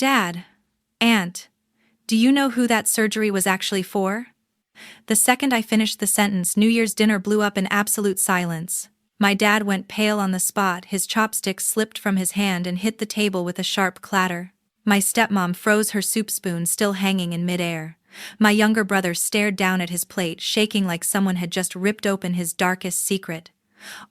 Dad, Aunt, do you know who that surgery was actually for? The second I finished the sentence, New Year's dinner blew up in absolute silence. My dad went pale on the spot, his chopstick slipped from his hand and hit the table with a sharp clatter. My stepmom froze her soup spoon, still hanging in midair. My younger brother stared down at his plate, shaking like someone had just ripped open his darkest secret.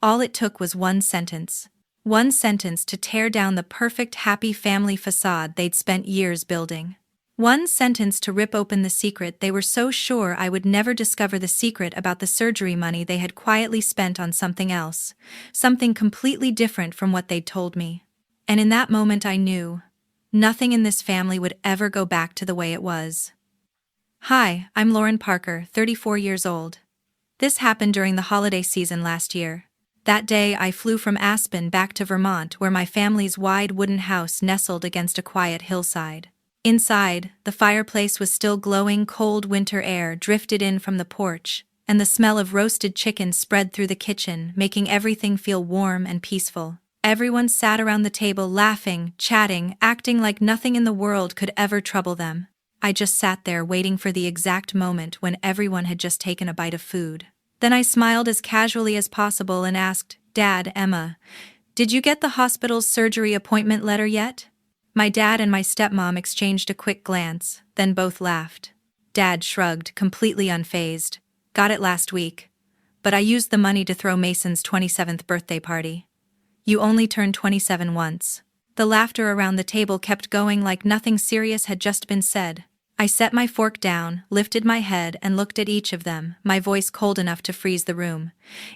All it took was one sentence. One sentence to tear down the perfect happy family facade they'd spent years building. One sentence to rip open the secret they were so sure I would never discover, the secret about the surgery money they had quietly spent on something else, something completely different from what they'd told me. And in that moment I knew, nothing in this family would ever go back to the way it was. Hi, I'm Lauren Parker, 34 years old. This happened during the holiday season last year. That day I flew from Aspen back to Vermont, where my family's wide wooden house nestled against a quiet hillside. Inside, the fireplace was still glowing, cold winter air drifted in from the porch, and the smell of roasted chicken spread through the kitchen, making everything feel warm and peaceful. Everyone sat around the table laughing, chatting, acting like nothing in the world could ever trouble them. I just sat there waiting for the exact moment when everyone had just taken a bite of food. Then I smiled as casually as possible and asked, "Dad, Emma, did you get the hospital's surgery appointment letter yet?" My dad and my stepmom exchanged a quick glance, then both laughed. Dad shrugged, completely unfazed. "Got it last week. But I used the money to throw Mason's 27th birthday party." "You only turned 27 once." The laughter around the table kept going like nothing serious had just been said. I set my fork down, lifted my head and looked at each of them, my voice cold enough to freeze the room.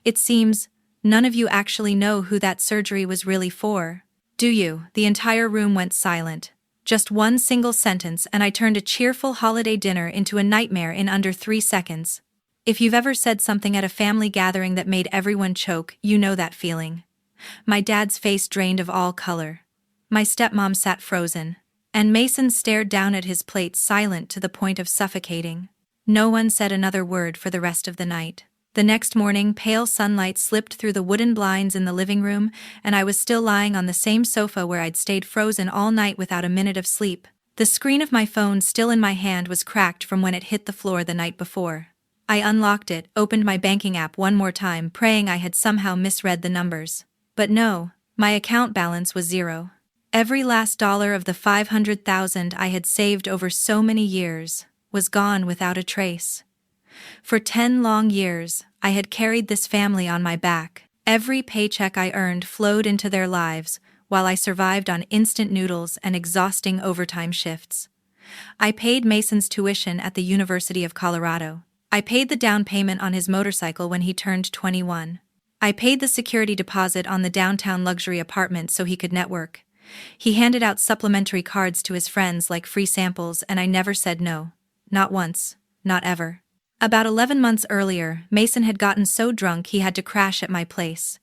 "It seems none of you actually know who that surgery was really for. Do you?" The entire room went silent. Just one single sentence and I turned a cheerful holiday dinner into a nightmare in under 3 seconds. If you've ever said something at a family gathering that made everyone choke, you know that feeling. My dad's face drained of all color. My stepmom sat frozen, and Mason stared down at his plate, silent to the point of suffocating. No one said another word for the rest of the night. The next morning, pale sunlight slipped through the wooden blinds in the living room, and I was still lying on the same sofa where I'd stayed frozen all night without a minute of sleep. The screen of my phone, still in my hand, was cracked from when it hit the floor the night before. I unlocked it, opened my banking app one more time, praying I had somehow misread the numbers. But no, my account balance was zero. Every last dollar of the $500,000 I had saved over so many years was gone without a trace. For 10 long years, I had carried this family on my back. Every paycheck I earned flowed into their lives, while I survived on instant noodles and exhausting overtime shifts. I paid Mason's tuition at the University of Colorado. I paid the down payment on his motorcycle when he turned 21. I paid the security deposit on the downtown luxury apartment so he could network. He handed out supplementary cards to his friends like free samples, and I never said no. Not once. Not ever. About 11 months earlier, Mason had gotten so drunk he had to crash at my place.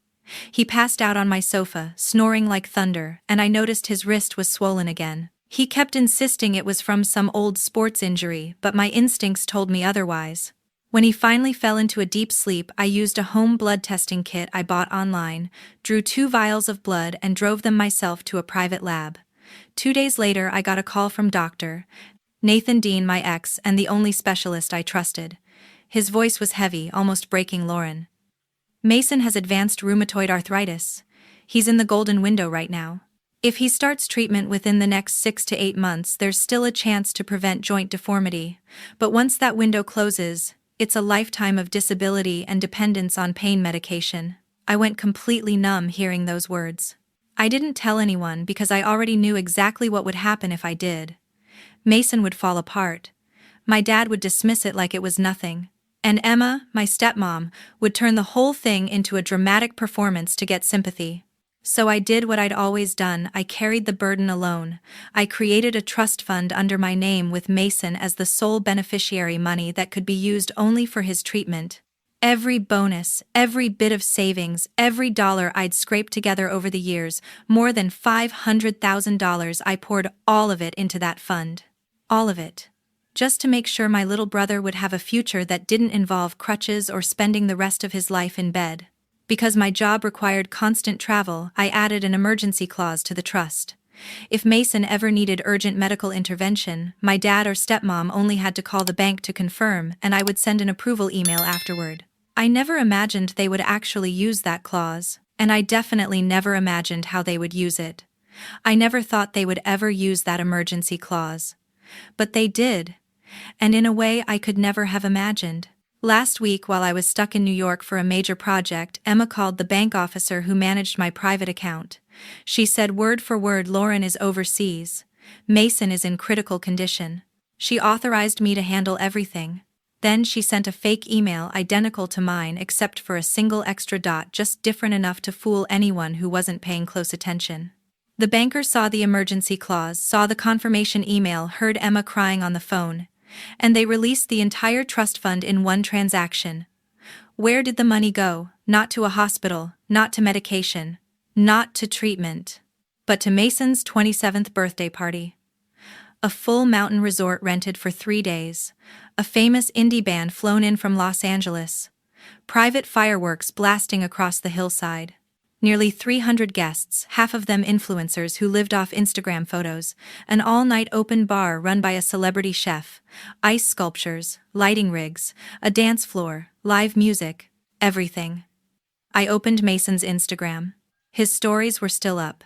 He passed out on my sofa, snoring like thunder, and I noticed his wrist was swollen again. He kept insisting it was from some old sports injury, but my instincts told me otherwise. When he finally fell into a deep sleep, I used a home blood testing kit I bought online, drew 2 vials of blood and drove them myself to a private lab. 2 days later I got a call from Dr. Nathan Dean, my ex and the only specialist I trusted. His voice was heavy, almost breaking. "Lauren, Mason has advanced rheumatoid arthritis. He's in the golden window right now. If he starts treatment within the next 6 to 8 months, there's still a chance to prevent joint deformity. But once that window closes, it's a lifetime of disability and dependence on pain medication." I went completely numb hearing those words. I didn't tell anyone because I already knew exactly what would happen if I did. Mason would fall apart. My dad would dismiss it like it was nothing. And Emma, my stepmom, would turn the whole thing into a dramatic performance to get sympathy. So I did what I'd always done. I carried the burden alone. I created a trust fund under my name with Mason as the sole beneficiary, money that could be used only for his treatment. Every bonus, every bit of savings, every dollar I'd scraped together over the years, more than $500,000, I poured all of it into that fund. All of it. Just to make sure my little brother would have a future that didn't involve crutches or spending the rest of his life in bed. Because my job required constant travel, I added an emergency clause to the trust. If Mason ever needed urgent medical intervention, my dad or stepmom only had to call the bank to confirm, and I would send an approval email afterward. I never imagined they would actually use that clause, and I definitely never imagined how they would use it. I never thought they would ever use that emergency clause. But they did, and in a way I could never have imagined. Last week, while I was stuck in New York for a major project, Emma called the bank officer who managed my private account. She said word for word, "Lauren is overseas. Mason is in critical condition." She authorized me to handle everything. Then she sent a fake email identical to mine except for a single extra dot, just different enough to fool anyone who wasn't paying close attention. The banker saw the emergency clause, saw the confirmation email, heard Emma crying on the phone, and they released the entire trust fund in one transaction. Where did the money go? Not to a hospital, not to medication, not to treatment, but to Mason's 27th birthday party. A full mountain resort rented for 3 days, a famous indie band flown in from Los Angeles, private fireworks blasting across the hillside. Nearly 300 guests, half of them influencers who lived off Instagram photos, an all-night open bar run by a celebrity chef, ice sculptures, lighting rigs, a dance floor, live music, everything. I opened Mason's Instagram. His stories were still up.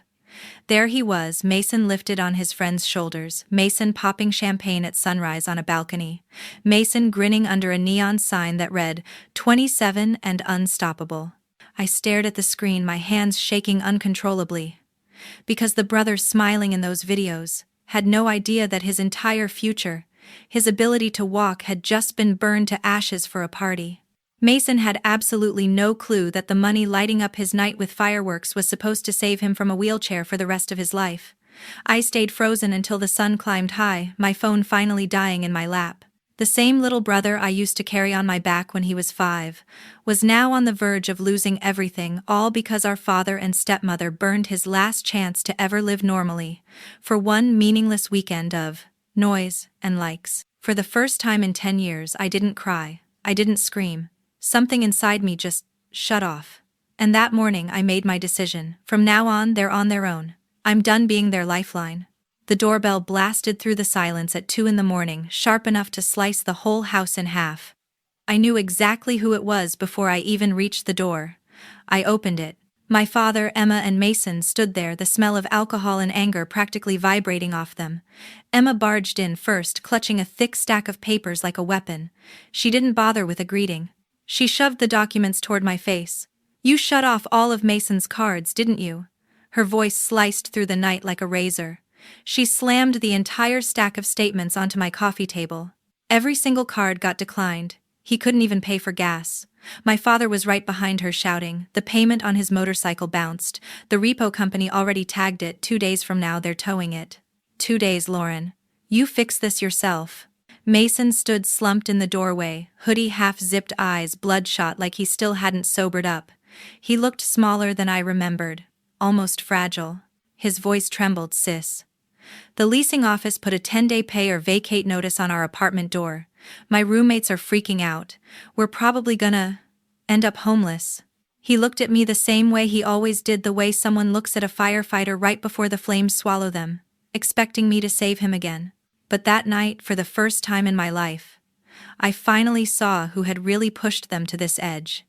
There he was, Mason lifted on his friend's shoulders, Mason popping champagne at sunrise on a balcony, Mason grinning under a neon sign that read, 27 and unstoppable. I stared at the screen, my hands shaking uncontrollably. Because the brother smiling in those videos had no idea that his entire future, his ability to walk, had just been burned to ashes for a party. Mason had absolutely no clue that the money lighting up his night with fireworks was supposed to save him from a wheelchair for the rest of his life. I stayed frozen until the sun climbed high, my phone finally dying in my lap. The same little brother I used to carry on my back when he was 5, was now on the verge of losing everything, all because our father and stepmother burned his last chance to ever live normally, for one meaningless weekend of noise and likes. For the first time in 10 years, I didn't cry, I didn't scream. Something inside me just shut off. And that morning I made my decision. From now on, they're on their own. I'm done being their lifeline. The doorbell blasted through the silence at 2 a.m, sharp enough to slice the whole house in half. I knew exactly who it was before I even reached the door. I opened it. My father, Emma, and Mason stood there, the smell of alcohol and anger practically vibrating off them. Emma barged in first, clutching a thick stack of papers like a weapon. She didn't bother with a greeting. She shoved the documents toward my face. "You shut off all of Mason's cards, didn't you?" Her voice sliced through the night like a razor. She slammed the entire stack of statements onto my coffee table. Every single card got declined. He couldn't even pay for gas. My father was right behind her, shouting. The payment on his motorcycle bounced. The repo company already tagged it. 2 days from now they're towing it. 2 days, Lauren. You fix this yourself. Mason stood slumped in the doorway, hoodie half-zipped, eyes bloodshot like he still hadn't sobered up. He looked smaller than I remembered, almost fragile. His voice trembled. "Sis. The leasing office put a 10-day pay or vacate notice on our apartment door. My roommates are freaking out. We're probably gonna end up homeless." He looked at me the same way he always did, the way someone looks at a firefighter right before the flames swallow them, expecting me to save him again. But that night, for the first time in my life, I finally saw who had really pushed them to this edge.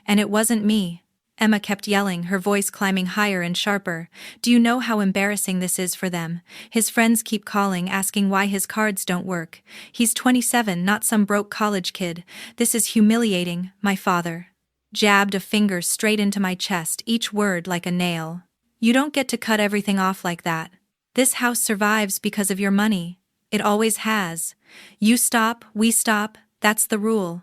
And it wasn't me. Emma kept yelling, her voice climbing higher and sharper. "Do you know how embarrassing this is for them? His friends keep calling, asking why his cards don't work. He's 27, not some broke college kid. This is humiliating." My father jabbed a finger straight into my chest, each word like a nail. "You don't get to cut everything off like that. This house survives because of your money. It always has. You stop, we stop, that's the rule."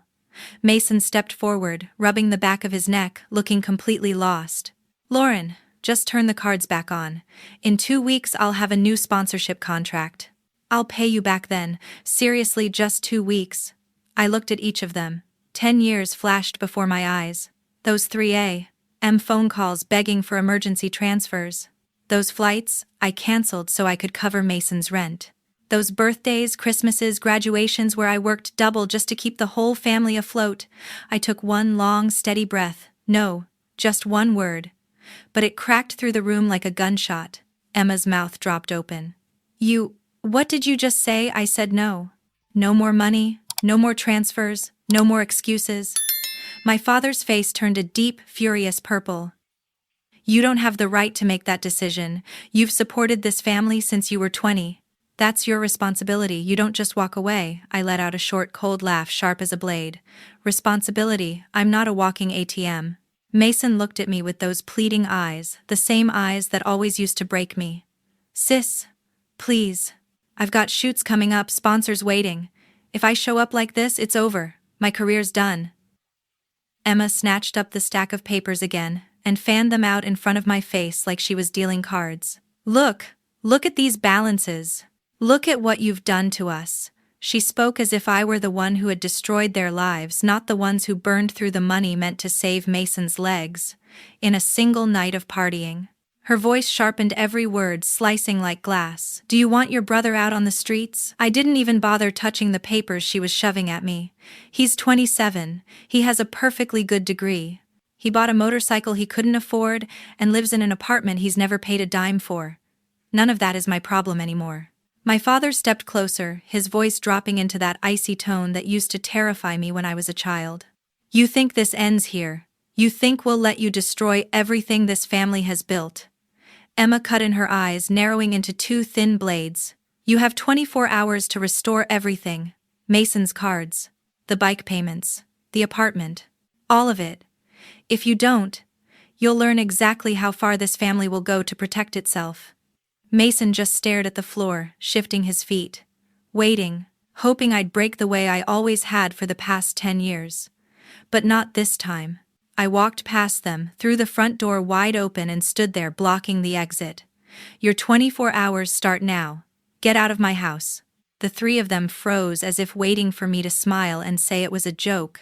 Mason stepped forward, rubbing the back of his neck, looking completely lost. "Lauren, just turn the cards back on. In 2 weeks I'll have a new sponsorship contract. I'll pay you back then. Seriously, just 2 weeks." I looked at each of them. 10 years flashed before my eyes. Those 3 a.m. phone calls begging for emergency transfers. Those flights I canceled so I could cover Mason's rent. Those birthdays, Christmases, graduations where I worked double just to keep the whole family afloat. I took one long, steady breath. No, just one word. But it cracked through the room like a gunshot. Emma's mouth dropped open. What did you just say? I said no. No more money, no more transfers, no more excuses. My father's face turned a deep, furious purple. You don't have the right to make that decision. You've supported this family since you were 20. That's your responsibility. You don't just walk away. I let out a short, cold laugh sharp as a blade. Responsibility? I'm not a walking ATM. Mason looked at me with those pleading eyes, the same eyes that always used to break me. Sis, please. I've got shoots coming up, sponsors waiting. If I show up like this, it's over. My career's done. Emma snatched up the stack of papers again and fanned them out in front of my face like she was dealing cards. Look at these balances. Look at what you've done to us. She spoke as if I were the one who had destroyed their lives, not the ones who burned through the money meant to save Mason's legs, in a single night of partying. Her voice sharpened every word, slicing like glass. Do you want your brother out on the streets? I didn't even bother touching the papers she was shoving at me. He's 27. He has a perfectly good degree. He bought a motorcycle he couldn't afford and lives in an apartment he's never paid a dime for. None of that is my problem anymore. My father stepped closer, his voice dropping into that icy tone that used to terrify me when I was a child. You think this ends here? You think we'll let you destroy everything this family has built? Emma cut in her eyes, narrowing into two thin blades. You have 24 hours to restore everything. Mason's cards, the bike payments, the apartment, all of it. If you don't, you'll learn exactly how far this family will go to protect itself. Mason just stared at the floor, shifting his feet, waiting, hoping I'd break the way I always had for the past 10 years. But not this time. I walked past them, threw the front door wide open and stood there blocking the exit. Your 24 hours start now. Get out of my house. The three of them froze as if waiting for me to smile and say it was a joke.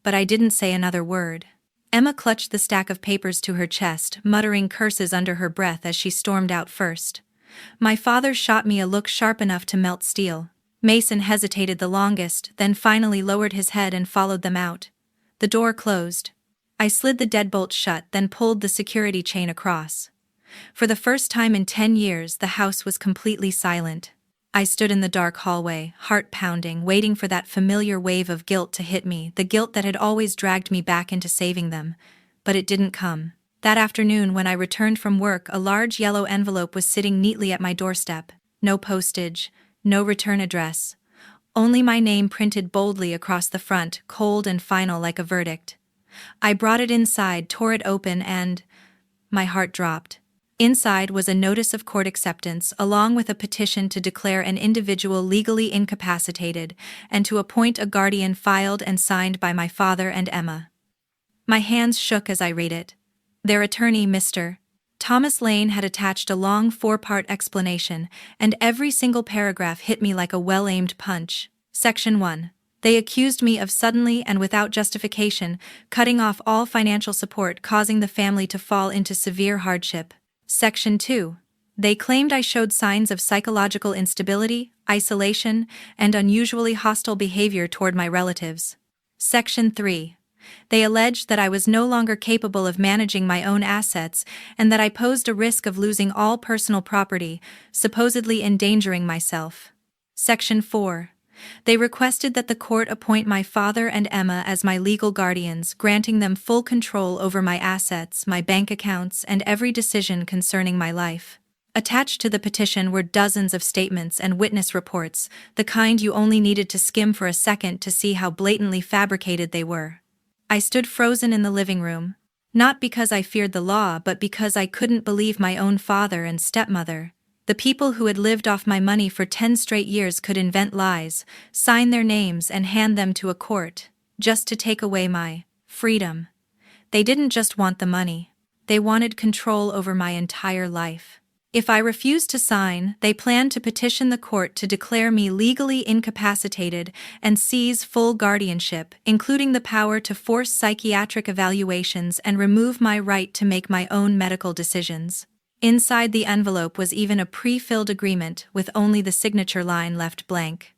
But I didn't say another word. Emma clutched the stack of papers to her chest, muttering curses under her breath as she stormed out first. My father shot me a look sharp enough to melt steel. Mason hesitated the longest, then finally lowered his head and followed them out. The door closed. I slid the deadbolt shut, then pulled the security chain across. For the first time in 10 years, the house was completely silent. I stood in the dark hallway, heart pounding, waiting for that familiar wave of guilt to hit me, the guilt that had always dragged me back into saving them. But it didn't come. That afternoon, when I returned from work, a large yellow envelope was sitting neatly at my doorstep. No postage, no return address. Only my name printed boldly across the front, cold and final like a verdict. I brought it inside, tore it open, and my heart dropped. Inside was a notice of court acceptance, along with a petition to declare an individual legally incapacitated and to appoint a guardian, filed and signed by my father and Emma. My hands shook as I read it. Their attorney, Mr. Thomas Lane, had attached a long 4-part explanation, and every single paragraph hit me like a well-aimed punch. Section 1. They accused me of suddenly and without justification cutting off all financial support, causing the family to fall into severe hardship. Section 2. They claimed I showed signs of psychological instability, isolation, and unusually hostile behavior toward my relatives. Section 3. They alleged that I was no longer capable of managing my own assets and that I posed a risk of losing all personal property, supposedly endangering myself. Section 4. They requested that the court appoint my father and Emma as my legal guardians, granting them full control over my assets, my bank accounts, and every decision concerning my life. Attached to the petition were dozens of statements and witness reports, the kind you only needed to skim for a second to see how blatantly fabricated they were. I stood frozen in the living room, not because I feared the law, but because I couldn't believe my own father and stepmother. The people who had lived off my money for 10 straight years could invent lies, sign their names, and hand them to a court, just to take away my freedom. They didn't just want the money. They wanted control over my entire life. If I refused to sign, they planned to petition the court to declare me legally incapacitated and seize full guardianship, including the power to force psychiatric evaluations and remove my right to make my own medical decisions. Inside the envelope was even a pre-filled agreement with only the signature line left blank.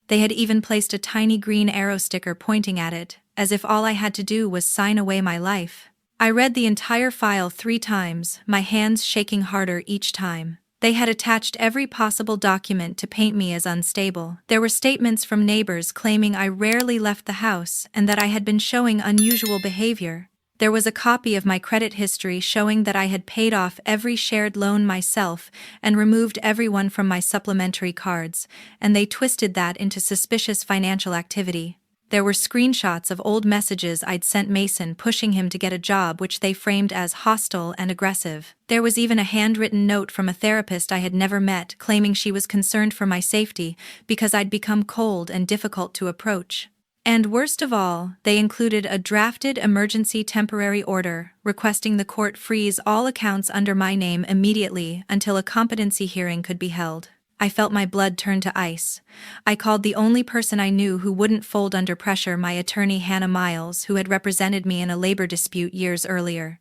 They had even placed a tiny green arrow sticker pointing at it, as if all I had to do was sign away my life. I read the entire file 3 times, my hands shaking harder each time. They had attached every possible document to paint me as unstable. There were statements from neighbors claiming I rarely left the house and that I had been showing unusual behavior. There was a copy of my credit history showing that I had paid off every shared loan myself and removed everyone from my supplementary cards, and they twisted that into suspicious financial activity. There were screenshots of old messages I'd sent Mason pushing him to get a job, which they framed as hostile and aggressive. There was even a handwritten note from a therapist I had never met claiming she was concerned for my safety because I'd become cold and difficult to approach. And worst of all, they included a drafted emergency temporary order requesting the court freeze all accounts under my name immediately until a competency hearing could be held. I felt my blood turn to ice. I called the only person I knew who wouldn't fold under pressure, my attorney Hannah Miles, who had represented me in a labor dispute years earlier.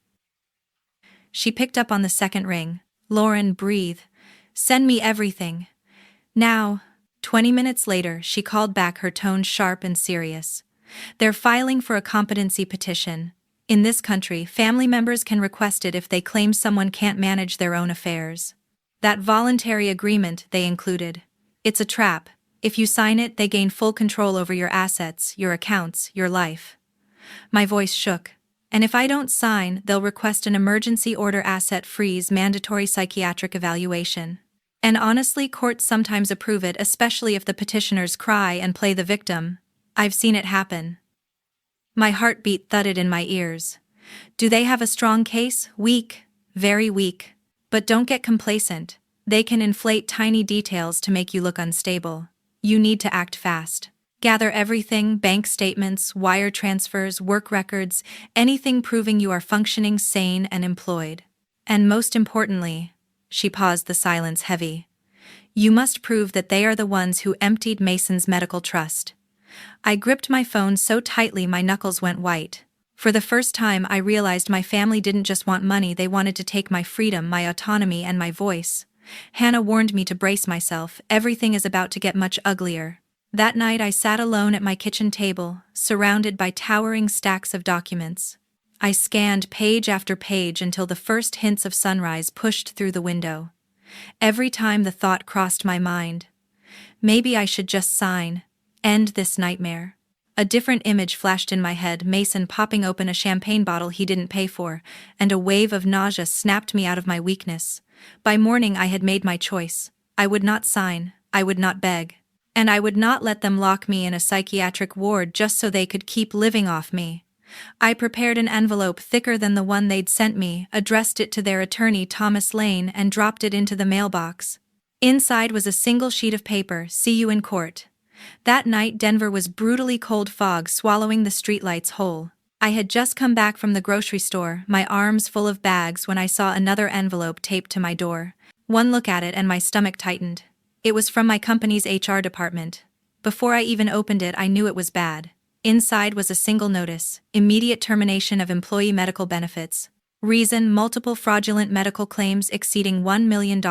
She picked up on the second ring. "Lauren, breathe. Send me everything. Now." 20 minutes later, she called back, her tone sharp and serious. "They're filing for a competency petition. In this country, family members can request it if they claim someone can't manage their own affairs. That voluntary agreement they included. It's a trap. If you sign it, they gain full control over your assets, your accounts, your life." My voice shook. "And if I don't sign, they'll request an emergency order, asset freeze, mandatory psychiatric evaluation. And honestly, courts sometimes approve it, especially if the petitioners cry and play the victim. I've seen it happen." My heartbeat thudded in my ears. "Do they have a strong case? Weak. Very weak. But don't get complacent. They can inflate tiny details to make you look unstable. You need to act fast. Gather everything: bank statements, wire transfers, work records, anything proving you are functioning, sane, and employed. And most importantly," she paused, the silence heavy, "you must prove that they are the ones who emptied Mason's medical trust." I gripped my phone so tightly my knuckles went white. For the first time, I realized my family didn't just want money, they wanted to take my freedom, my autonomy, and my voice. Hannah warned me to brace myself. Everything is about to get much uglier. That night I sat alone at my kitchen table, surrounded by towering stacks of documents. I scanned page after page until the first hints of sunrise pushed through the window. Every time the thought crossed my mind, maybe I should just sign, end this nightmare. A different image flashed in my head: Mason popping open a champagne bottle he didn't pay for, and a wave of nausea snapped me out of my weakness. By morning I had made my choice. I would not sign, I would not beg. And I would not let them lock me in a psychiatric ward just so they could keep living off me. I prepared an envelope thicker than the one they'd sent me, addressed it to their attorney Thomas Lane, and dropped it into the mailbox. Inside was a single sheet of paper: "See you in court." That night Denver was brutally cold, fog swallowing the streetlights whole. I had just come back from the grocery store, my arms full of bags, when I saw another envelope taped to my door. One look at it and my stomach tightened. It was from my company's HR department. Before I even opened it, I knew it was bad. Inside was a single notice: immediate termination of employee medical benefits. Reason: multiple fraudulent medical claims exceeding $1 million.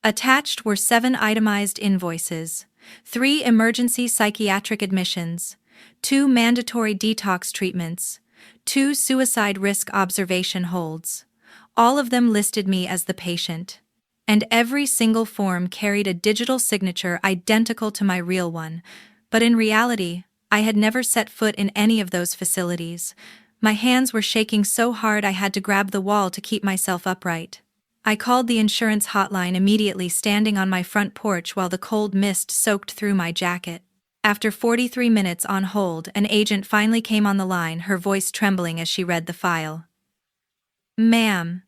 Attached were 7 itemized invoices, 3 emergency psychiatric admissions, 2 mandatory detox treatments, 2 suicide risk observation holds. All of them listed me as the patient. And every single form carried a digital signature identical to my real one. But in reality, I had never set foot in any of those facilities. My hands were shaking so hard I had to grab the wall to keep myself upright. I called the insurance hotline immediately, standing on my front porch while the cold mist soaked through my jacket. After 43 minutes on hold, an agent finally came on the line, her voice trembling as she read the file. "Ma'am,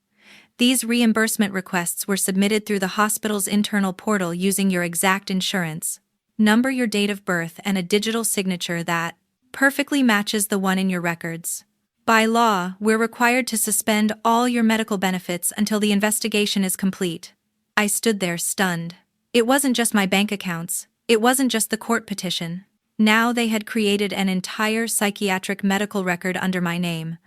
these reimbursement requests were submitted through the hospital's internal portal using your exact insurance number, your date of birth, and a digital signature that perfectly matches the one in your records. By law, we're required to suspend all your medical benefits until the investigation is complete." I stood there stunned. It wasn't just my bank accounts. It wasn't just the court petition. Now they had created an entire psychiatric medical record under my name.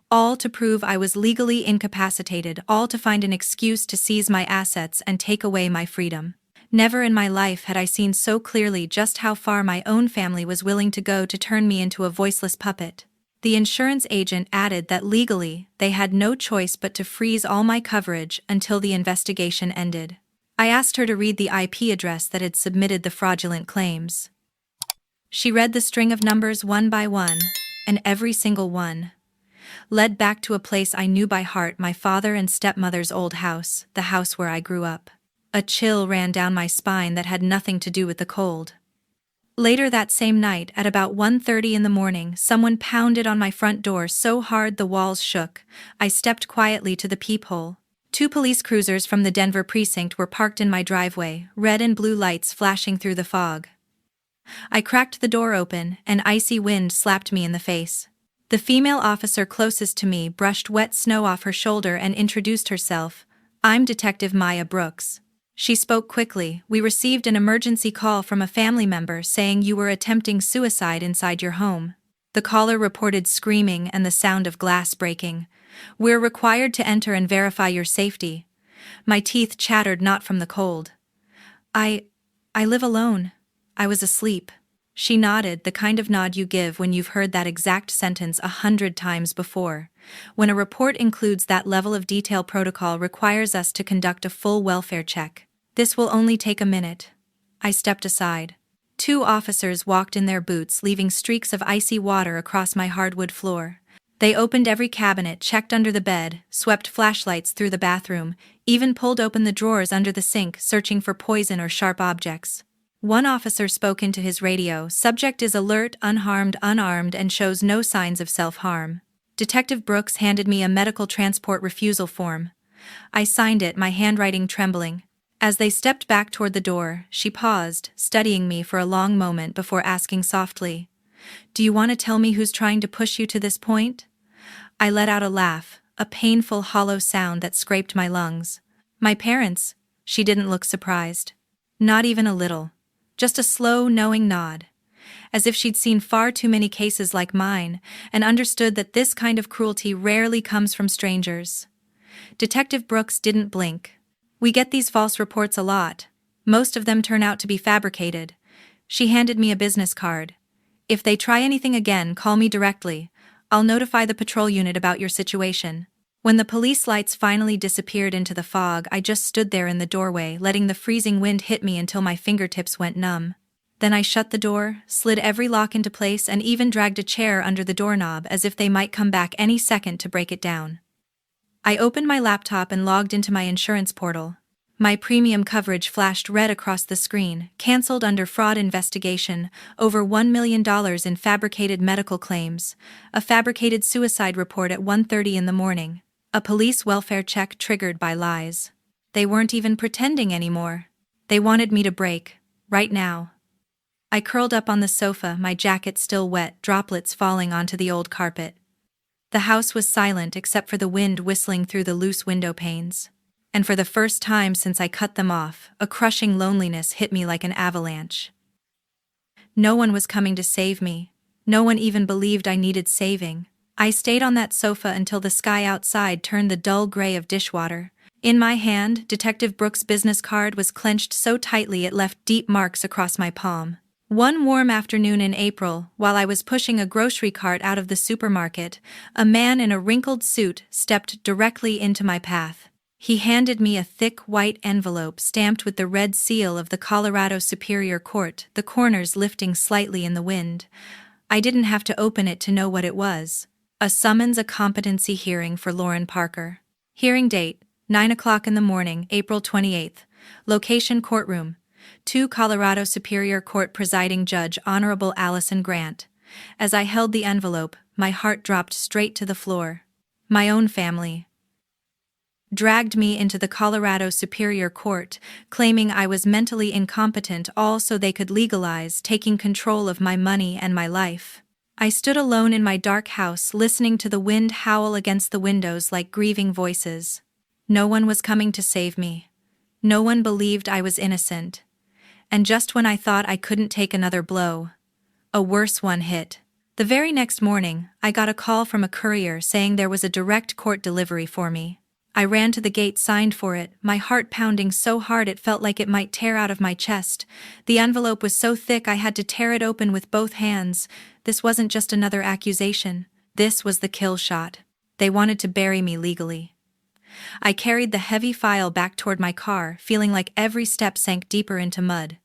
All to prove I was legally incapacitated, all to find an excuse to seize my assets and take away my freedom. Never in my life had I seen so clearly just how far my own family was willing to go to turn me into a voiceless puppet. The insurance agent added that legally, they had no choice but to freeze all my coverage until the investigation ended. I asked her to read the IP address that had submitted the fraudulent claims. She read the string of numbers one by one, and every single one led back to a place I knew by heart: my father and stepmother's old house, the house where I grew up. A chill ran down my spine that had nothing to do with the cold. Later that same night, at about 1:30 in the morning, someone pounded on my front door so hard the walls shook. I stepped quietly to the peephole. 2 police cruisers from the Denver precinct were parked in my driveway, red and blue lights flashing through the fog. I cracked the door open, and icy wind slapped me in the face. The female officer closest to me brushed wet snow off her shoulder and introduced herself. "I'm Detective Maya Brooks." She spoke quickly. "We received an emergency call from a family member saying you were attempting suicide inside your home." The caller reported screaming and the sound of glass breaking. "We're required to enter and verify your safety." My teeth chattered, not from the cold. I live alone. I was asleep." She nodded, the kind of nod you give when you've heard that exact sentence 100 times before. When a report includes that level of detail, protocol requires us to conduct a full welfare check. "This will only take a minute." I stepped aside. 2 officers walked in their boots, leaving streaks of icy water across my hardwood floor. They opened every cabinet, checked under the bed, swept flashlights through the bathroom, even pulled open the drawers under the sink, searching for poison or sharp objects. One officer spoke into his radio. "Subject is alert, unharmed, unarmed, and shows no signs of self-harm." Detective Brooks handed me a medical transport refusal form. I signed it, my handwriting trembling. As they stepped back toward the door, she paused, studying me for a long moment before asking softly, "Do you want to tell me who's trying to push you to this point?" I let out a laugh, a painful, hollow sound that scraped my lungs. "My parents." She didn't look surprised. Not even a little. Just a slow, knowing nod. As if she'd seen far too many cases like mine, and understood that this kind of cruelty rarely comes from strangers. Detective Brooks didn't blink. "We get these false reports a lot. Most of them turn out to be fabricated." She handed me a business card. "If they try anything again, call me directly. I'll notify the patrol unit about your situation." When the police lights finally disappeared into the fog, I just stood there in the doorway, letting the freezing wind hit me until my fingertips went numb. Then I shut the door, slid every lock into place, and even dragged a chair under the doorknob as if they might come back any second to break it down. I opened my laptop and logged into my insurance portal. My premium coverage flashed red across the screen, canceled under fraud investigation, over $1 million in fabricated medical claims, a fabricated suicide report at 1:30 in the morning. A police welfare check triggered by lies. They weren't even pretending anymore. They wanted me to break, right now. I curled up on the sofa, my jacket still wet, droplets falling onto the old carpet. The house was silent except for the wind whistling through the loose window panes. And for the first time since I cut them off, a crushing loneliness hit me like an avalanche. No one was coming to save me. No one even believed I needed saving. I stayed on that sofa until the sky outside turned the dull gray of dishwater. In my hand, Detective Brooks' business card was clenched so tightly it left deep marks across my palm. One warm afternoon in April, while I was pushing a grocery cart out of the supermarket, a man in a wrinkled suit stepped directly into my path. He handed me a thick white envelope stamped with the red seal of the Colorado Superior Court, the corners lifting slightly in the wind. I didn't have to open it to know what it was. A summons, a competency hearing for Lauren Parker. Hearing date, 9 o'clock in the morning, April 28th. Location, courtroom. 2 Colorado Superior Court Presiding Judge Honorable Allison Grant. As I held the envelope, my heart dropped straight to the floor. My own family dragged me into the Colorado Superior Court, claiming I was mentally incompetent, all so they could legalize taking control of my money and my life. I stood alone in my dark house, listening to the wind howl against the windows like grieving voices. No one was coming to save me. No one believed I was innocent. And just when I thought I couldn't take another blow, a worse one hit. The very next morning, I got a call from a courier saying there was a direct court delivery for me. I ran to the gate, signed for it, my heart pounding so hard it felt like it might tear out of my chest. The envelope was so thick I had to tear it open with both hands. This wasn't just another accusation. This was the kill shot. They wanted to bury me legally. I carried the heavy file back toward my car, feeling like every step sank deeper into mud.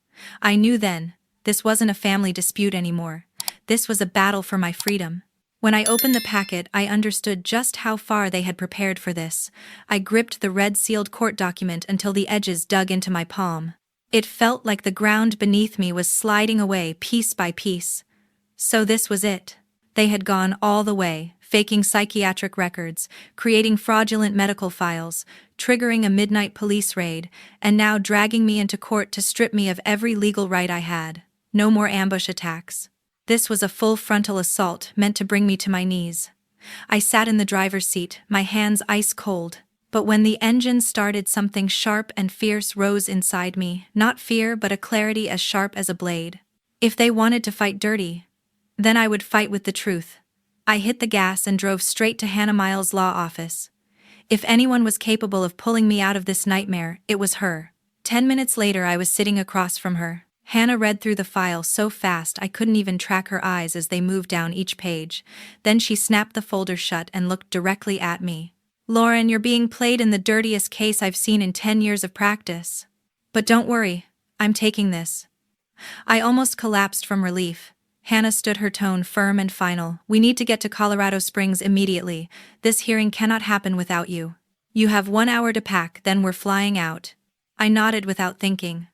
I knew then, this wasn't a family dispute anymore. This was a battle for my freedom. When I opened the packet, I understood just how far they had prepared for this. I gripped the red-sealed court document until the edges dug into my palm. It felt like the ground beneath me was sliding away piece by piece. So this was it. They had gone all the way, faking psychiatric records, creating fraudulent medical files, triggering a midnight police raid, and now dragging me into court to strip me of every legal right I had. No more ambush attacks. This was a full frontal assault meant to bring me to my knees. I sat in the driver's seat, my hands ice cold. But when the engine started, something sharp and fierce rose inside me, not fear but a clarity as sharp as a blade. If they wanted to fight dirty, then I would fight with the truth. I hit the gas and drove straight to Hannah Miles' law office. If anyone was capable of pulling me out of this nightmare, it was her. 10 minutes later, I was sitting across from her. Hannah read through the file so fast I couldn't even track her eyes as they moved down each page. Then she snapped the folder shut and looked directly at me. "Lauren, you're being played in the dirtiest case I've seen in 10 years of practice. But don't worry, I'm taking this." I almost collapsed from relief. Hannah stood, her tone firm and final. "We need to get to Colorado Springs immediately. This hearing cannot happen without you. You have 1 hour to pack, then we're flying out." I nodded without thinking.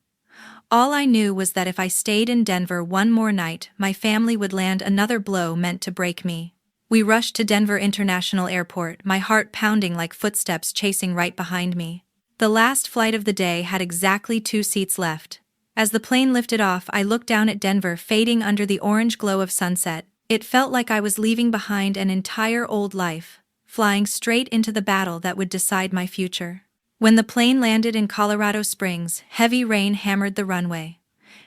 All I knew was that if I stayed in Denver one more night, my family would land another blow meant to break me. We rushed to Denver International Airport, my heart pounding like footsteps chasing right behind me. The last flight of the day had exactly 2 seats left. As the plane lifted off, I looked down at Denver fading under the orange glow of sunset. It felt like I was leaving behind an entire old life, flying straight into the battle that would decide my future. When the plane landed in Colorado Springs, heavy rain hammered the runway.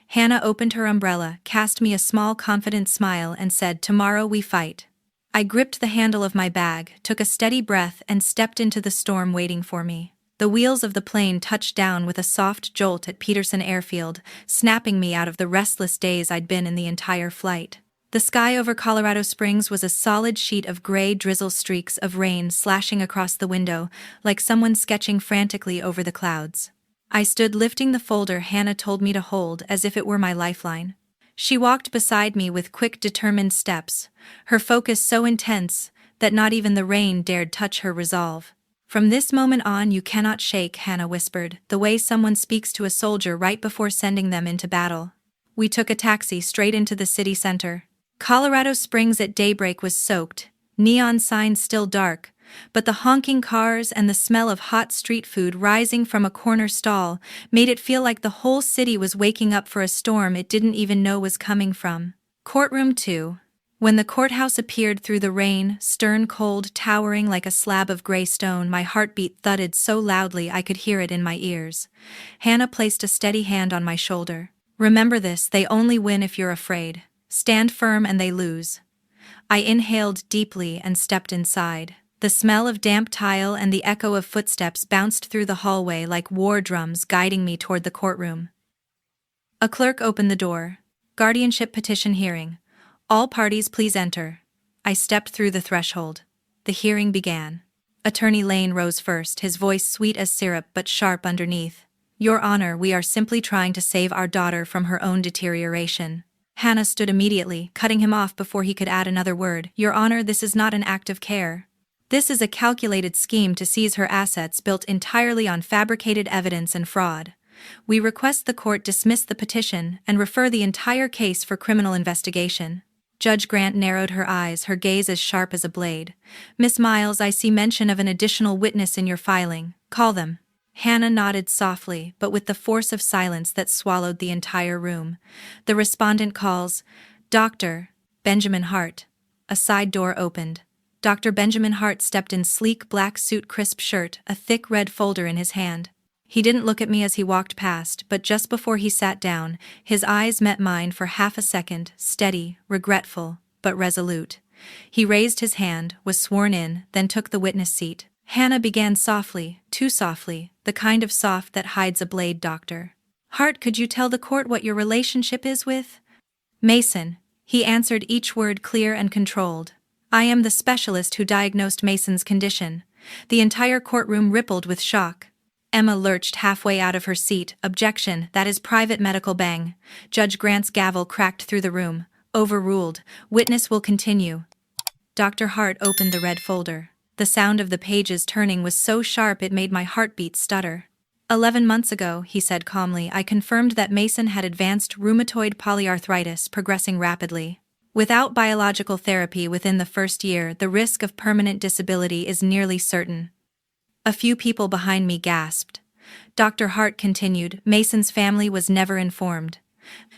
Hannah opened her umbrella, cast me a small confident smile and said, "Tomorrow we fight." I gripped the handle of my bag, took a steady breath and stepped into the storm waiting for me. The wheels of the plane touched down with a soft jolt at Peterson Airfield, snapping me out of the restless daze I'd been in the entire flight. The sky over Colorado Springs was a solid sheet of gray drizzle, streaks of rain slashing across the window, like someone sketching frantically over the clouds. I stood lifting the folder Hannah told me to hold as if it were my lifeline. She walked beside me with quick, determined steps, her focus so intense that not even the rain dared touch her resolve. "From this moment on you cannot shake," Hannah whispered, the way someone speaks to a soldier right before sending them into battle. We took a taxi straight into the city center. Colorado Springs at daybreak was soaked, neon signs still dark, but the honking cars and the smell of hot street food rising from a corner stall made it feel like the whole city was waking up for a storm it didn't even know was coming from. Courtroom 2. When the courthouse appeared through the rain, stern, cold, towering like a slab of gray stone, my heartbeat thudded so loudly I could hear it in my ears. Hannah placed a steady hand on my shoulder. "Remember this, they only win if you're afraid. Stand firm and they lose." I inhaled deeply and stepped inside. The smell of damp tile and the echo of footsteps bounced through the hallway like war drums guiding me toward the courtroom. A clerk opened the door. "Guardianship petition hearing. All parties please enter." I stepped through the threshold. The hearing began. Attorney Lane rose first, his voice sweet as syrup but sharp underneath. "Your Honor, we are simply trying to save our daughter from her own deterioration." Hannah stood immediately, cutting him off before he could add another word. "Your Honor, this is not an act of care. This is a calculated scheme to seize her assets built entirely on fabricated evidence and fraud. We request the court dismiss the petition and refer the entire case for criminal investigation." Judge Grant narrowed her eyes, her gaze as sharp as a blade. "Miss Miles, I see mention of an additional witness in your filing. Call them." Hannah nodded softly, but with the force of silence that swallowed the entire room. The respondent calls, "Dr. Benjamin Hart." A side door opened. Dr. Benjamin Hart stepped in sleek black suit, crisp shirt, a thick red folder in his hand. He didn't look at me as he walked past, but just before he sat down, his eyes met mine for half a second, steady, regretful, but resolute. He raised his hand, was sworn in, then took the witness seat. Hannah began softly, too softly, the kind of soft that hides a blade. "Dr. Hart, could you tell the court what your relationship is with Mason?" He answered each word clear and controlled. I am the specialist who diagnosed Mason's condition. The entire courtroom rippled with shock. Emma lurched halfway out of her seat. Objection, that is private medical. Bang. Judge Grant's gavel cracked through the room. Overruled. Witness will continue. Dr. Hart opened the red folder. The sound of the pages turning was so sharp it made my heartbeat stutter. 11 months ago, he said calmly, I confirmed that Mason had advanced rheumatoid polyarthritis progressing rapidly. Without biological therapy within the first year, the risk of permanent disability is nearly certain. A few people behind me gasped. Dr. Hart continued, Mason's family was never informed.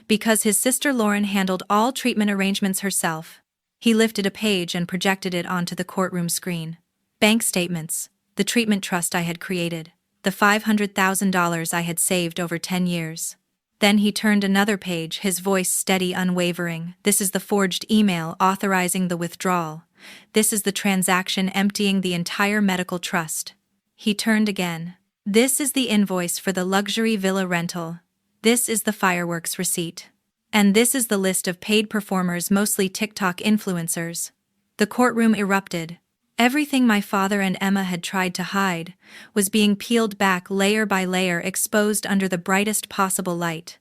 Because his sister Lauren handled all treatment arrangements herself. He lifted a page and projected it onto the courtroom screen. Bank statements, the treatment trust I had created, the $500,000 I had saved over 10 years. Then he turned another page, his voice steady, unwavering. This is the forged email authorizing the withdrawal. This is the transaction emptying the entire medical trust. He turned again. This is the invoice for the luxury villa rental. This is the fireworks receipt. And this is the list of paid performers, mostly TikTok influencers. The courtroom erupted. Everything my father and Emma had tried to hide was being peeled back layer by layer, exposed under the brightest possible light.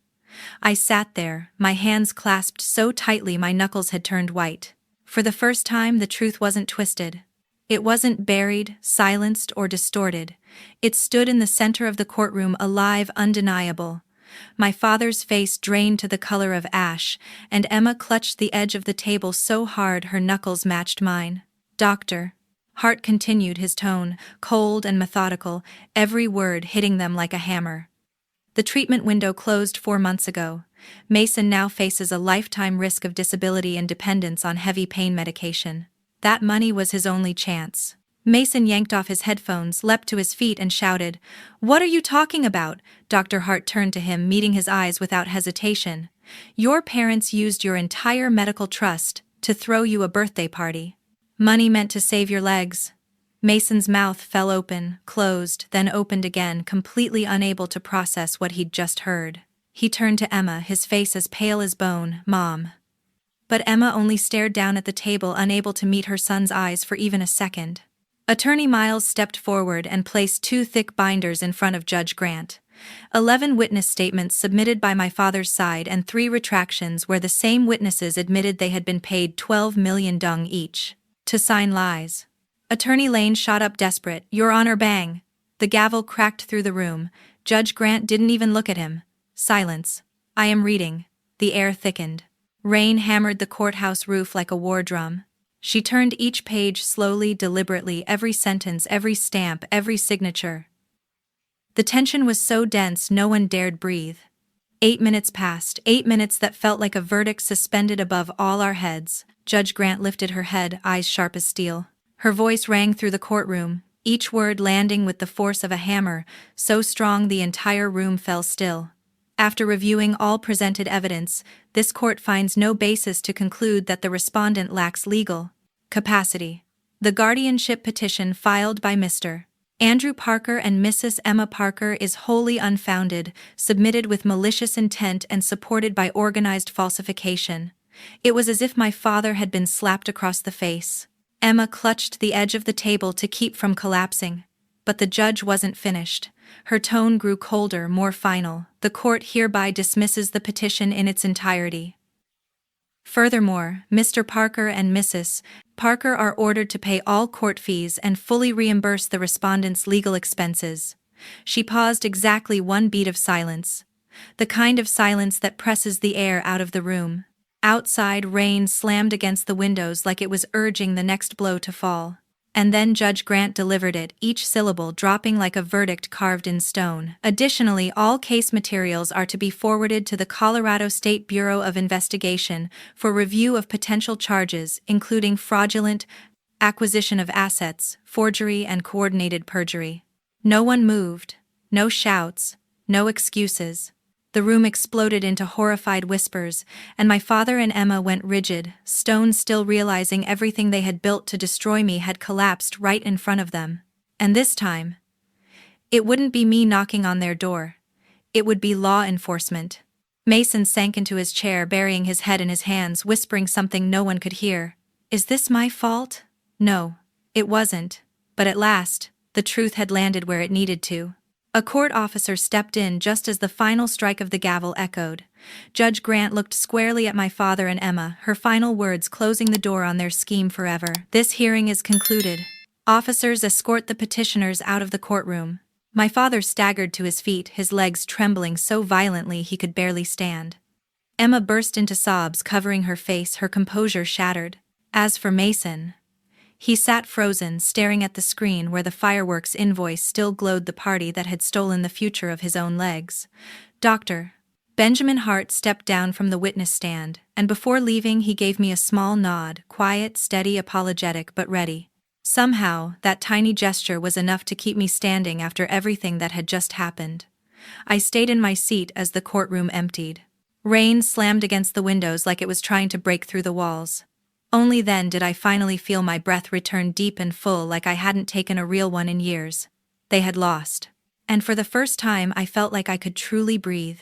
I sat there, my hands clasped so tightly my knuckles had turned white. For the first time, the truth wasn't twisted. It wasn't buried, silenced, or distorted. It stood in the center of the courtroom, alive, undeniable. My father's face drained to the color of ash, and Emma clutched the edge of the table so hard her knuckles matched mine. Doctor. Hart continued, his tone cold and methodical, every word hitting them like a hammer. The treatment window closed 4 months ago. Mason now faces a lifetime risk of disability and dependence on heavy pain medication. That money was his only chance. Mason yanked off his headphones, leapt to his feet and shouted, What are you talking about? Dr. Hart turned to him, meeting his eyes without hesitation. Your parents used your entire medical trust to throw you a birthday party. Money meant to save your legs. Mason's mouth fell open, closed, then opened again, completely unable to process what he'd just heard. He turned to Emma, his face as pale as bone. Mom. But Emma only stared down at the table, unable to meet her son's eyes for even a second. Attorney Miles stepped forward and placed 2 thick binders in front of Judge Grant. 11 witness statements submitted by my father's side and 3 retractions where the same witnesses admitted they had been paid 12 million dong each to sign lies. Attorney Lane shot up, desperate. Your Honor. Bang. The gavel cracked through the room. Judge Grant didn't even look at him. Silence. I am reading. The air thickened. Rain hammered the courthouse roof like a war drum. She turned each page slowly, deliberately, every sentence, every stamp, every signature. The tension was so dense no one dared breathe. 8 minutes passed, 8 minutes that felt like a verdict suspended above all our heads. Judge Grant lifted her head, eyes sharp as steel. Her voice rang through the courtroom, each word landing with the force of a hammer, so strong the entire room fell still. After reviewing all presented evidence, this court finds no basis to conclude that the respondent lacks legal capacity. The guardianship petition filed by Mr. Andrew Parker and Mrs. Emma Parker is wholly unfounded, submitted with malicious intent and supported by organized falsification. It was as if my father had been slapped across the face. Emma clutched the edge of the table to keep from collapsing. But the judge wasn't finished. Her tone grew colder, more final. The court hereby dismisses the petition in its entirety. Furthermore, Mr. Parker and Mrs. Parker are ordered to pay all court fees and fully reimburse the respondent's legal expenses. She paused, exactly 1 beat of silence. The kind of silence that presses the air out of the room. Outside, rain slammed against the windows like it was urging the next blow to fall. And then Judge Grant delivered it, each syllable dropping like a verdict carved in stone. Additionally, all case materials are to be forwarded to the Colorado State Bureau of Investigation for review of potential charges, including fraudulent acquisition of assets, forgery, and coordinated perjury. No one moved. No shouts. No excuses. The room exploded into horrified whispers, and my father and Emma went rigid, stone still, realizing everything they had built to destroy me had collapsed right in front of them. And this time, it wouldn't be me knocking on their door. It would be law enforcement. Mason sank into his chair, burying his head in his hands, whispering something no one could hear. Is this my fault? No, it wasn't. But at last, the truth had landed where it needed to. A court officer stepped in just as the final strike of the gavel echoed. Judge Grant looked squarely at my father and Emma, her final words closing the door on their scheme forever. This hearing is concluded. Officers escort the petitioners out of the courtroom. My father staggered to his feet, his legs trembling so violently he could barely stand. Emma burst into sobs, covering her face, her composure shattered. As for Mason, he sat frozen, staring at the screen where the fireworks invoice still glowed, the party that had stolen the future of his own legs. Dr. Benjamin Hart stepped down from the witness stand, and before leaving he gave me a small nod, quiet, steady, apologetic but ready. Somehow, that tiny gesture was enough to keep me standing after everything that had just happened. I stayed in my seat as the courtroom emptied. Rain slammed against the windows like it was trying to break through the walls. Only then did I finally feel my breath return deep and full, like I hadn't taken a real one in years. They had lost. And for the first time I felt like I could truly breathe.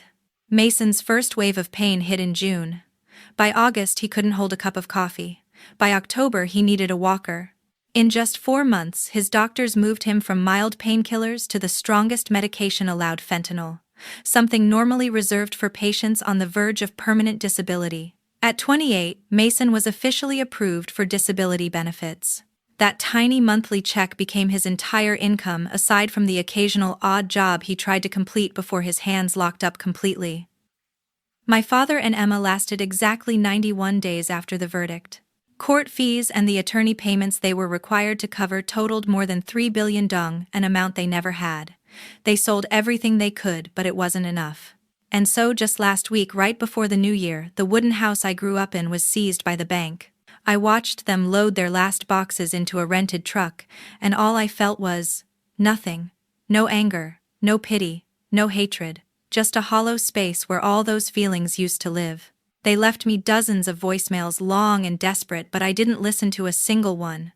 Mason's first wave of pain hit in June. By August he couldn't hold a cup of coffee. By October he needed a walker. In just 4 months his doctors moved him from mild painkillers to the strongest medication allowed, fentanyl, something normally reserved for patients on the verge of permanent disability. At 28, Mason was officially approved for disability benefits. That tiny monthly check became his entire income, aside from the occasional odd job he tried to complete before his hands locked up completely. My father and Emma lasted exactly 91 days after the verdict. Court fees and the attorney payments they were required to cover totaled more than 3 billion dong, an amount they never had. They sold everything they could, but it wasn't enough. And so just last week, right before the new year, the wooden house I grew up in was seized by the bank. I watched them load their last boxes into a rented truck, and all I felt was nothing. No anger, no pity, no hatred, just a hollow space where all those feelings used to live. They left me dozens of voicemails, long and desperate, but I didn't listen to a single one.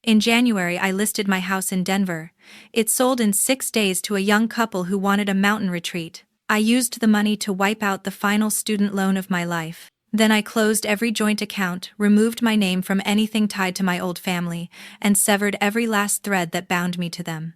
In January I listed my house in Denver. It sold in 6 days to a young couple who wanted a mountain retreat. I used the money to wipe out the final student loan of my life. Then I closed every joint account, removed my name from anything tied to my old family, and severed every last thread that bound me to them.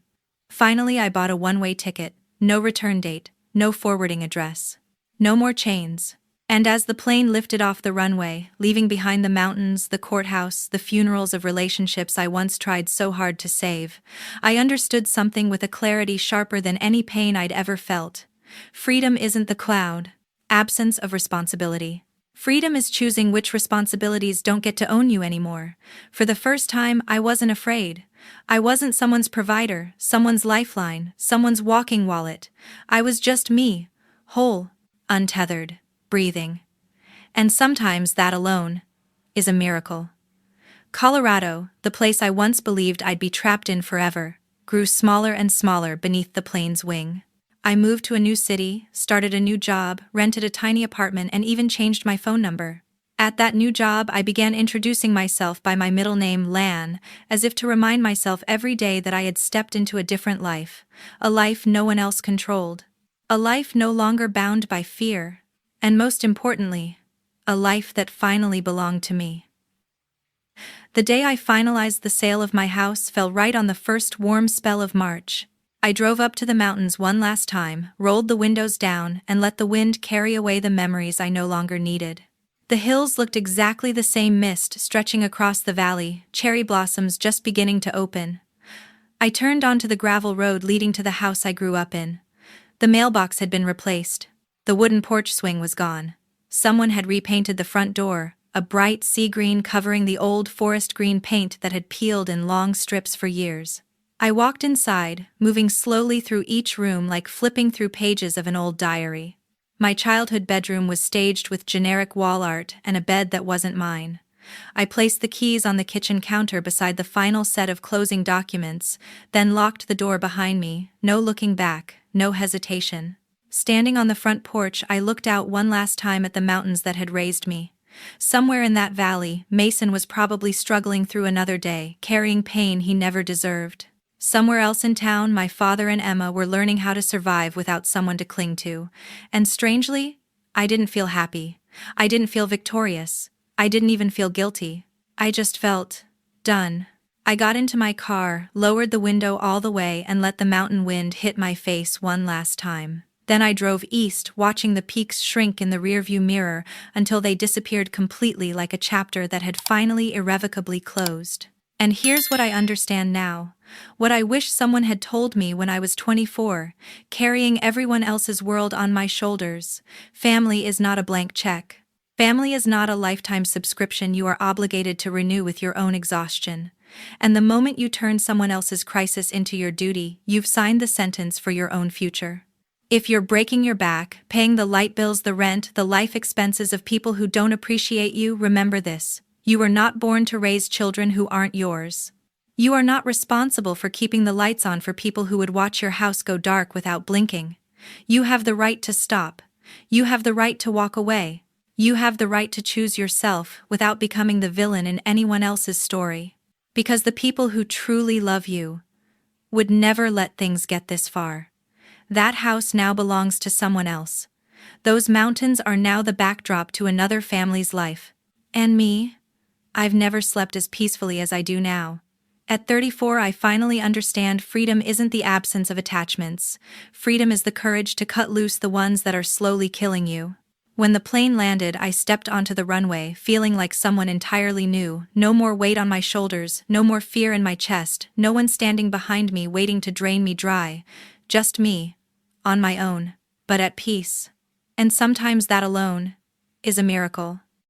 Finally I bought a one-way ticket, no return date, no forwarding address. No more chains. And as the plane lifted off the runway, leaving behind the mountains, the courthouse, the funerals of relationships I once tried so hard to save, I understood something with a clarity sharper than any pain I'd ever felt. Freedom isn't the cloud, absence of responsibility. Freedom is choosing which responsibilities don't get to own you anymore. For the first time, I wasn't afraid. I wasn't someone's provider, someone's lifeline, someone's walking wallet. I was just me, whole, untethered, breathing. And sometimes that alone is a miracle. Colorado, the place I once believed I'd be trapped in forever, grew smaller and smaller beneath the plane's wing. I moved to a new city, started a new job, rented a tiny apartment, and even changed my phone number. At that new job, I began introducing myself by my middle name, Lan, as if to remind myself every day that I had stepped into a different life, a life no one else controlled, a life no longer bound by fear, and most importantly, a life that finally belonged to me. The day I finalized the sale of my house fell right on the first warm spell of March. I drove up to the mountains one last time, rolled the windows down, and let the wind carry away the memories I no longer needed. The hills looked exactly the same, mist stretching across the valley, cherry blossoms just beginning to open. I turned onto the gravel road leading to the house I grew up in. The mailbox had been replaced. The wooden porch swing was gone. Someone had repainted the front door, a bright sea green covering the old forest green paint that had peeled in long strips for years. I walked inside, moving slowly through each room like flipping through pages of an old diary. My childhood bedroom was staged with generic wall art and a bed that wasn't mine. I placed the keys on the kitchen counter beside the final set of closing documents, then locked the door behind me, no looking back, no hesitation. Standing on the front porch, I looked out one last time at the mountains that had raised me. Somewhere in that valley, Mason was probably struggling through another day, carrying pain he never deserved. Somewhere else in town, my father and Emma were learning how to survive without someone to cling to. And strangely, I didn't feel happy. I didn't feel victorious. I didn't even feel guilty. I just felt done. I got into my car, lowered the window all the way, and let the mountain wind hit my face one last time. Then I drove east, watching the peaks shrink in the rearview mirror until they disappeared completely, like a chapter that had finally irrevocably closed. And here's what I understand now. What I wish someone had told me when I was 24, carrying everyone else's world on my shoulders. Family is not a blank check. Family is not a lifetime subscription you are obligated to renew with your own exhaustion. And the moment you turn someone else's crisis into your duty, you've signed the sentence for your own future. If you're breaking your back, paying the light bills, the rent, the life expenses of people who don't appreciate you, remember this. You were not born to raise children who aren't yours. You are not responsible for keeping the lights on for people who would watch your house go dark without blinking. You have the right to stop. You have the right to walk away. You have the right to choose yourself without becoming the villain in anyone else's story. Because the people who truly love you would never let things get this far. That house now belongs to someone else. Those mountains are now the backdrop to another family's life. And me? I've never slept as peacefully as I do now. At 34, I finally understand freedom isn't the absence of attachments. Freedom is the courage to cut loose the ones that are slowly killing you. When the plane landed, I stepped onto the runway, feeling like someone entirely new. No more weight on my shoulders, no more fear in my chest, no one standing behind me waiting to drain me dry. Just me, on my own, but at peace. And sometimes that alone is a miracle.